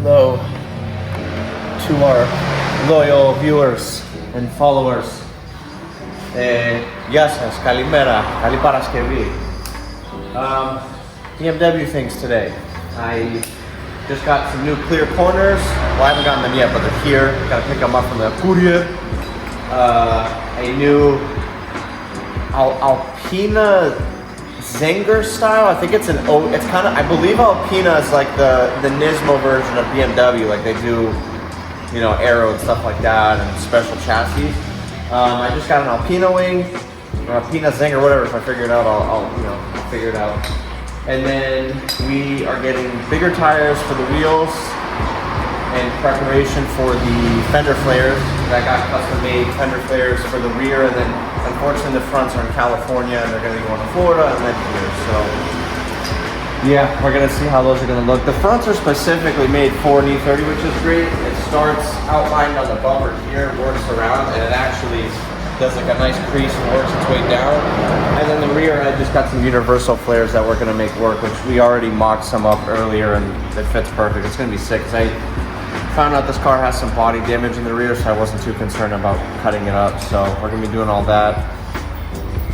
Hello to our loyal viewers and followers. Γεια σας, καλημέρα, καλή Παρασκευή. BMW things today. I just got some new clear corners. Well, I haven't gotten them yet, but they're here. Gotta pick them up from the courier. A new Alpina Zenger style. I think it's it's kind of, I believe Alpina is like the Nismo version of BMW. Like they do, you know, aero and stuff like that and special chassis. I just got an Alpina wing, or Alpina Zenger, whatever. If I figure it out, I'll figure it out. And then we are getting bigger tires for the wheels in preparation for the fender flares. I got custom made fender flares for the rear, and then unfortunately the fronts are in California and they're going to be going to Florida and then here. So yeah, we're going to see how those are going to look. The fronts are specifically made for an E30, which is great. It starts outlined on the bumper here, works around, and it actually does like a nice crease and works its way down. And then the rear, I just got some universal flares that we're going to make work, which we already mocked some up earlier and it fits perfect. It's going to be sick. I found out this car has some body damage in the rear, so I wasn't too concerned about cutting it up. So we're gonna be doing all that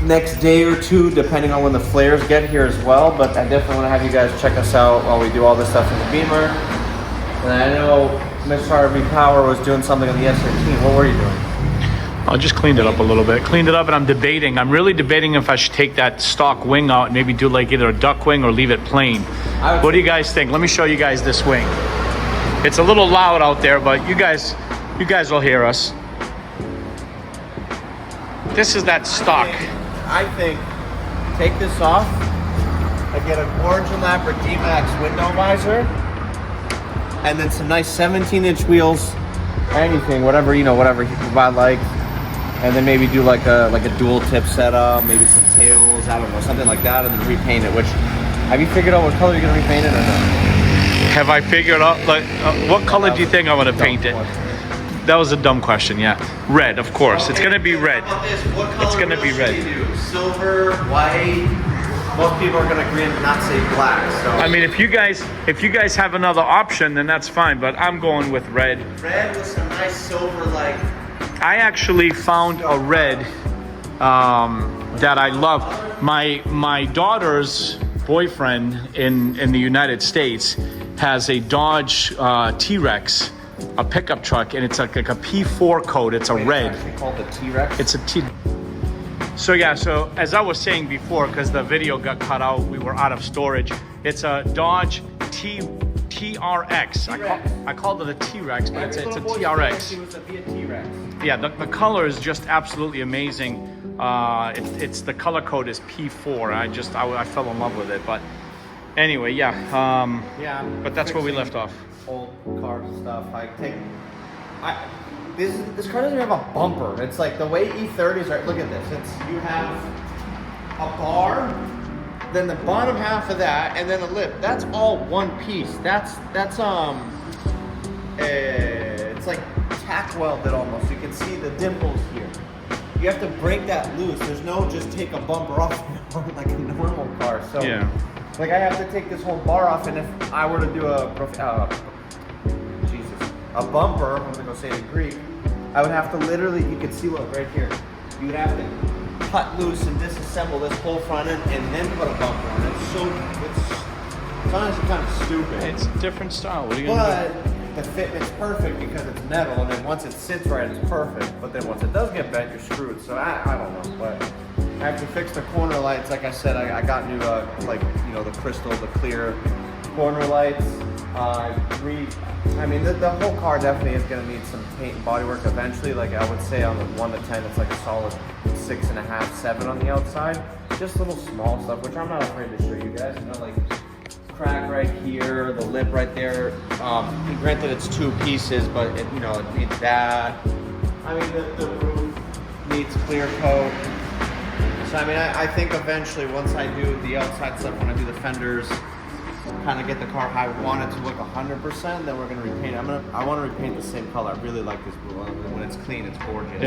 next day or two, depending on when the flares get here as well. But I definitely want to have you guys check us out while we do all this stuff in the Beamer. And I know Mr. RV Power was doing something on the S13. What were you doing? I just cleaned it up a little bit. Cleaned it up, and I'm really debating if I should take that stock wing out and maybe do like either a duck wing or leave it plain. What do you guys think? Let me show you guys this wing. It's a little loud out there, but you guys will hear us. This is that stock. I think take this off and get an orange and Lapper D-Max window visor, and then some nice 17-inch wheels, anything, whatever you like, and then maybe do like a dual tip setup, maybe some tails, I don't know, something like that, and then repaint it. Which, have you figured out what color you're gonna repaint it or not? Have I figured out, like, what color do you think I'm going to paint it? That was a dumb question, yeah. Red, of course. Okay. It's going to be red. It's going to be red. Silver, white. Most people are going to agree and not say black. So I mean, if you guys have another option, then that's fine, but I'm going with red. Red with some nice silver, like. I actually found a red that I love. My daughter's boyfriend in the United States has a Dodge T-Rex, a pickup truck, and it's like a P4 coat. It's a red. It's actually called the T-Rex? It's a T. So yeah, so as I was saying before, because the video got cut out, we were out of storage. It's a Dodge TRX. I called it a T-Rex, but it's a TRX. It was a T-Rex. Yeah, the color is just absolutely amazing. It's the color code is P4. I fell in love with it, but anyway, yeah. But that's where we left off. Old car stuff. This car doesn't have a bumper. It's like the way E30s are. Look at this. You have a bar, then the bottom half of that, and then a lip. That's all one piece. It's like tack welded almost. You can see the dimples here. You have to break that loose. There's no just take a bumper off like a normal car. So yeah. Like I have to take this whole bar off, and if I were to do a bumper, I'm gonna go say it in Greek, I would have to literally, you can see look right here, you would have to cut loose and disassemble this whole front end and then put a bumper on it. It's honestly kind of stupid. It's a different style. What are you gonna do? But the fitment's perfect because it's metal, and then once it sits right, it's perfect. But then once it does get bent, you're screwed. So I don't know, but I have to fix the corner lights. Like I said, I got new, the crystal, the clear corner lights. I mean, the whole car definitely is going to need some paint and bodywork eventually. Like I would say on the 1 to 10, it's like a solid 6.5, 7 on the outside. Just little small stuff, which I'm not afraid to show you guys. You know, like crack right here, the lip right there. Granted, it's 2 pieces, but it needs that. I mean, the roof needs clear coat. So I mean, I think eventually once I do the outside stuff, when I do the fenders, kind of get the car how I want it to look 100%, then we're gonna repaint it. I want to repaint the same color. I really like this blue. When it's clean, it's gorgeous.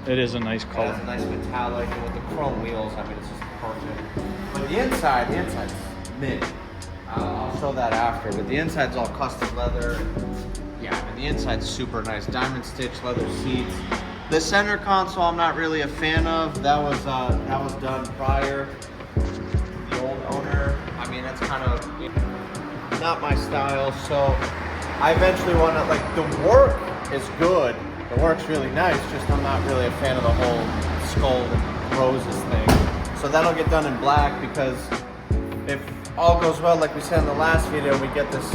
It is a nice color. It's a nice metallic, and with the chrome wheels, I mean, it's just perfect. But the inside's mint. I'll show that after, but the inside's all custom leather. Yeah, and the inside's super nice. Diamond stitch leather seats. The center console I'm not really a fan of. That was done prior. The old owner. I mean, that's kind of not my style. So I eventually want to, like, the work is good. The work's really nice. Just I'm not really a fan of the whole skull and roses thing. So that'll get done in black, because if all goes well, like we said in the last video, we get this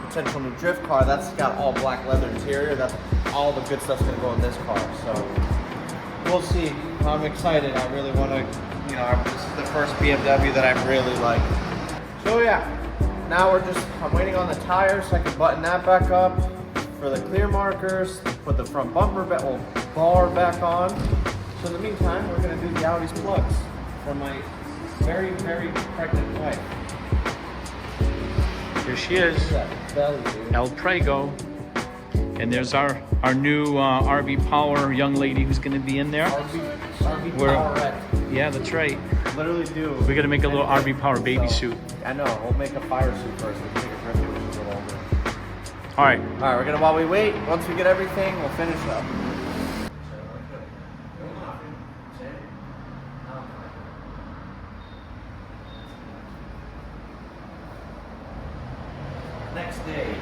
potential new drift car that's got all black leather interior. That's all the good stuff's gonna go in this car. So we'll see. I'm excited. I really want to, you know, this is the first BMW that I really like. So yeah, now I'm waiting on the tires so I can button that back up for the clear markers, put the front bumper bar back on. So in the meantime, we're gonna do the Audi's plugs for my very, very pregnant wife. Here she is, Belly, dude. El Prego. And there's our new RV Power young lady who's gonna be in there. RV Powerette. Yeah, that's right. Literally do. We're gonna make a little RV Power baby suit. I know. We'll make a fire suit first. We'll take a drifting, which is a little older. All right. All right. We're gonna, while we wait, once we get everything, we'll finish up. Next day,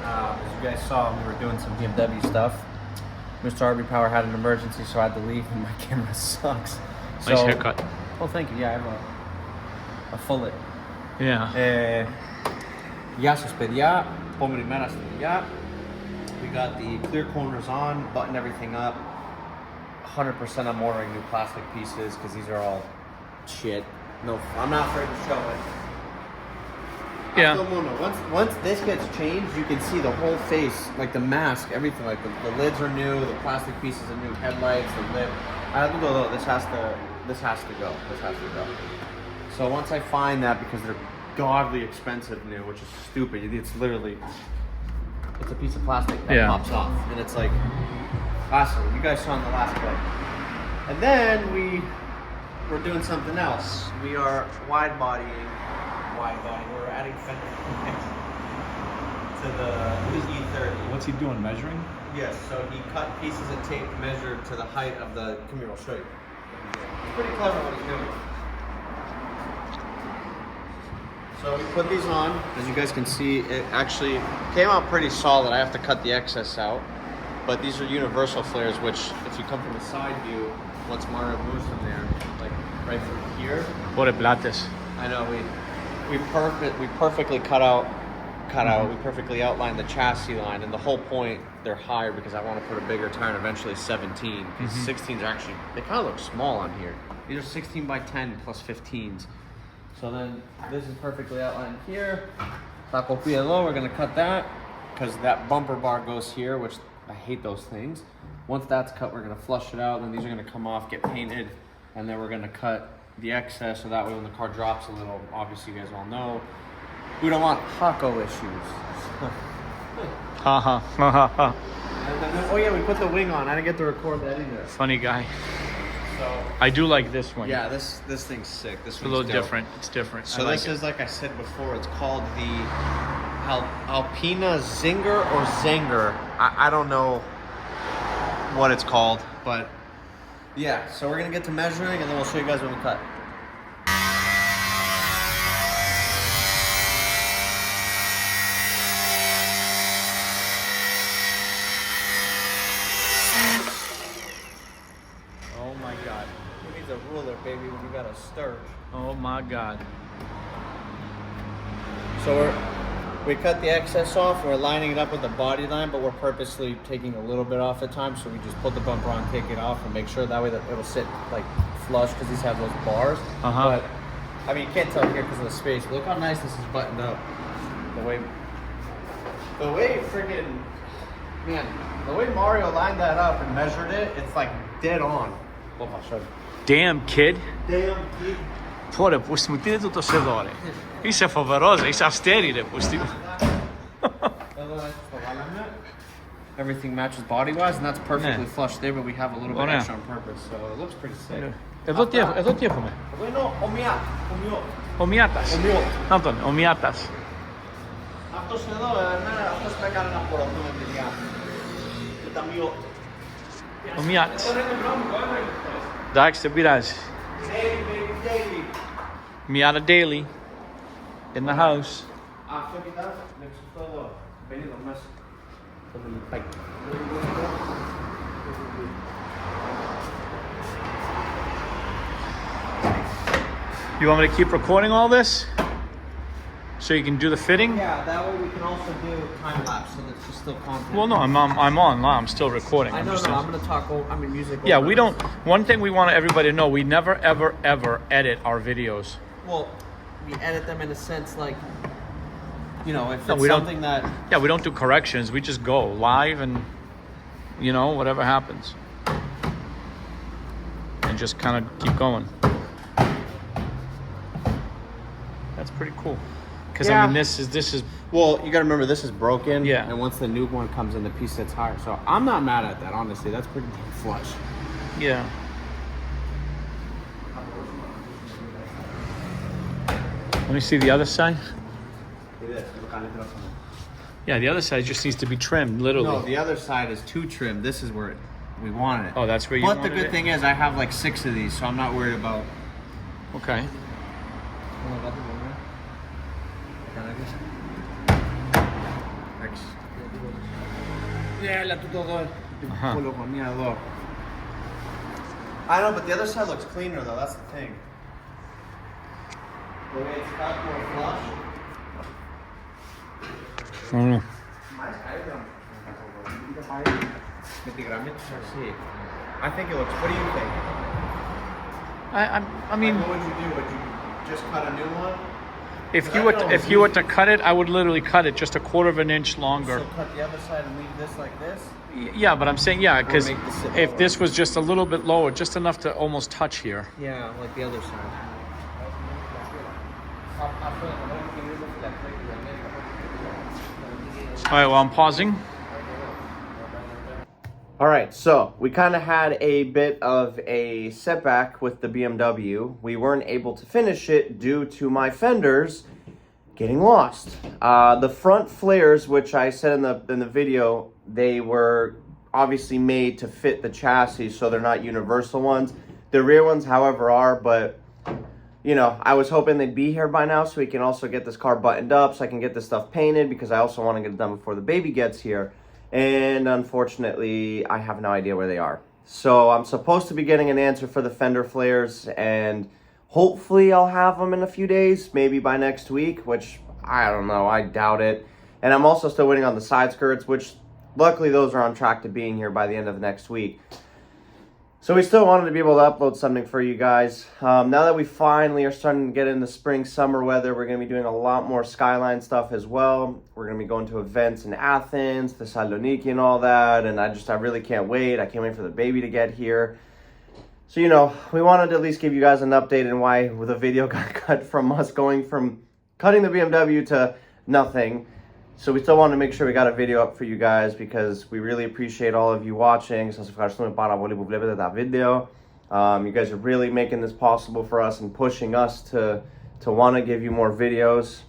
as you guys saw, we were doing some BMW stuff. Mr. RB Power had an emergency, so I had to leave, and my camera sucks. Nice haircut. Oh, thank you. Yeah, I have a fullet. Yeah. Ya se pedía, por primera ya. We got the clear corners on, buttoned everything up. 100% I'm ordering new plastic pieces, because these are all shit. No, I'm not afraid to show it. Yeah. Once this gets changed, you can see the whole face, like the mask, everything. Like the lids are new, the plastic pieces are new, headlights, the lip. I have to go though. This has to go. So once I find that, because they're godly expensive new, which is stupid. It's literally, it's a piece of plastic that pops off, and it's like, awesome. You guys saw in the last clip. And then we're doing something else. We are wide bodying. We're adding fender to the E30. What's he doing? Measuring? Yes. So he cut pieces of tape measured to the height of the. Come here, I'll show you. It's pretty clever what he's doing. So we put these on. As you guys can see, it actually came out pretty solid. I have to cut the excess out, but these are universal flares, which if you come from the side view, once Mario moves from there, like right from here. What a blattes. I know we perfectly cut out. We perfectly outlined the chassis line, and the whole point they're higher because I want to put a bigger tire and eventually 17. Because 16s are actually, they kind of look small on here. These are 16 by 10 plus 15s. So then this is perfectly outlined here. Taco Pielo, we're gonna cut that because that bumper bar goes here, which I hate those things. Once that's cut, we're gonna flush it out, and these are gonna come off, get painted, and then we're gonna cut the excess so that way when the car drops a little, obviously you guys all know, we don't want Paco issues. Haha. Oh yeah, we put the wing on. I didn't get to record that either. Funny guy. So I do like this one. yeah, this thing's sick. This It's a little different. It's different. So I this like is, like I said before, it's called the Alpina Zinger or Zanger. I don't know what it's called, but yeah. So we're gonna get to measuring, and then we'll show you guys when we cut. Oh my God. Who needs a ruler, baby, when you got a stirge? Oh my God. So we cut the excess off. We're lining it up with the body line, but we're purposely taking a little bit off at times. So we just put the bumper on, take it off, and make sure that way that it'll sit like flush because these have those bars. But I mean, you can't tell here because of the space. Look how nice this is buttoned up. The way freaking man, the way Mario lined that up and measured it, it's like dead on. Look, I'll show you. Damn kid. Damn, kid. Tore, pustimo ti tutto sedore. Qui sei favorosa, qui sei sterile, pustimo. Everything matches body-wise, and that's perfectly Yeah. flush there, but we have a little bit Oh, yeah. extra on purpose, so it looks pretty sick. È lo tiempo, è lo tiempo, me. Bueno, o mia. Ο Μιάτας. Να τον, ο Μιάτας. Αυτός εδώ, αυτός με έκανε να απορροφούμε παιδιά. Και τα μειώ. Ο Μιάτας. Εντάξει, δεν πειράζει. Miata Daily. In the house. Αυτό κοιτάς, με ξεφτώ εδώ. Μπαίνει εδώ μέσα. Το βελιτάκι. You want me to keep recording all this? So you can do the fitting? Yeah, that way we can also do time lapse so that it's still content. Well, no, I'm on. I'm still recording. I know, I'm gonna talk. Music. Yeah, we don't. One thing we want everybody to know: we never, ever, ever edit our videos. Well, we edit them in a sense, like, you know, if No, it's we don't- something that. Yeah, we don't do corrections. We just go live and, you know, whatever happens, and just kind of keep going. That's pretty cool. Because I Yeah. mean, this is. Well, you gotta remember this is broken. Yeah. And once the new one comes in, the piece sits higher. So I'm not mad at that. Honestly, that's pretty damn flush. Yeah. Let me see the other side. Yeah, the other side just needs to be trimmed, literally. No, the other side is too trimmed. This is where we wanted it. Oh, that's where you But the wanted good it? thing is, I have like 6 of these, so I'm not worried about. Okay. Yeah, έλα τούτο εδώ. Την Αχα. κολοκονία εδώ. I know, but the other side looks cleaner though, that's the thing. The way it's got more flush. I don't know. Με τη γραμμή του σαρσί. I think it looks, what do you think? I mean, What would you do? Would you just cut a new one? if you were to cut it, I would literally cut it just a quarter of an inch longer. So cut the other side and leave this like this? Yeah, but I'm saying yeah, because make this sit if lower. this was just a little bit lower, just enough to almost touch here. Yeah, like the other side. All right, well, I'm pausing. All right, so we kind of had a bit of a setback with the BMW. We weren't able to finish it due to my fenders getting lost. The front flares, which I said in the video, they were obviously made to fit the chassis, so they're not universal ones. The rear ones, however, are, but you know, I was hoping they'd be here by now so we can also get this car buttoned up so I can get this stuff painted because I also want to get it done before the baby gets here. And unfortunately, I have no idea where they are. So I'm supposed to be getting an answer for the fender flares and hopefully I'll have them in a few days, maybe by next week, which I don't know, I doubt it. And I'm also still waiting on the side skirts, which luckily those are on track to being here by the end of next week. So we still wanted to be able to upload something for you guys. Now that we finally are starting to get into spring, summer weather, we're going to be doing a lot more Skyline stuff as well. We're going to be going to events in Athens, Thessaloniki and all that. And I really can't wait. I can't wait for the baby to get here. So, you know, we wanted to at least give you guys an update on why the video got cut from us going from cutting the BMW to nothing. So we still want to make sure we got a video up for you guys because we really appreciate all of you watching. Σας ευχαριστούμε πάρα πολύ που βλέπετε τα βίντεο. You guys are really making this possible for us and pushing us to want to give you more videos.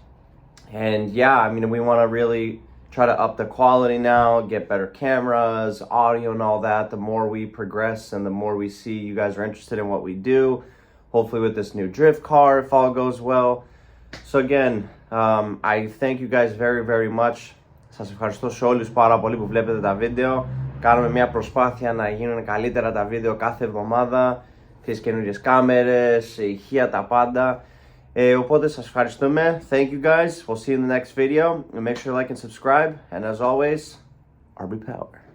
And yeah, I mean, we want to really try to up the quality now, get better cameras, audio and all that. The more we progress and the more we see you guys are interested in what we do. Hopefully with this new drift car, if all goes well. So again, I thank you guys very very much. Σας ευχαριστώ σε όλους πάρα πολύ που βλέπετε τα βίντεο. Κάνουμε μια προσπάθεια να γίνουν καλύτερα τα βίντεο κάθε εβδομάδα. Τις καινούριες κάμερες, ηχεία, τα πάντα. Οπότε σας ευχαριστούμε. Thank you guys. We'll see you in the next video. And make sure to like and subscribe. And as always, RB Power.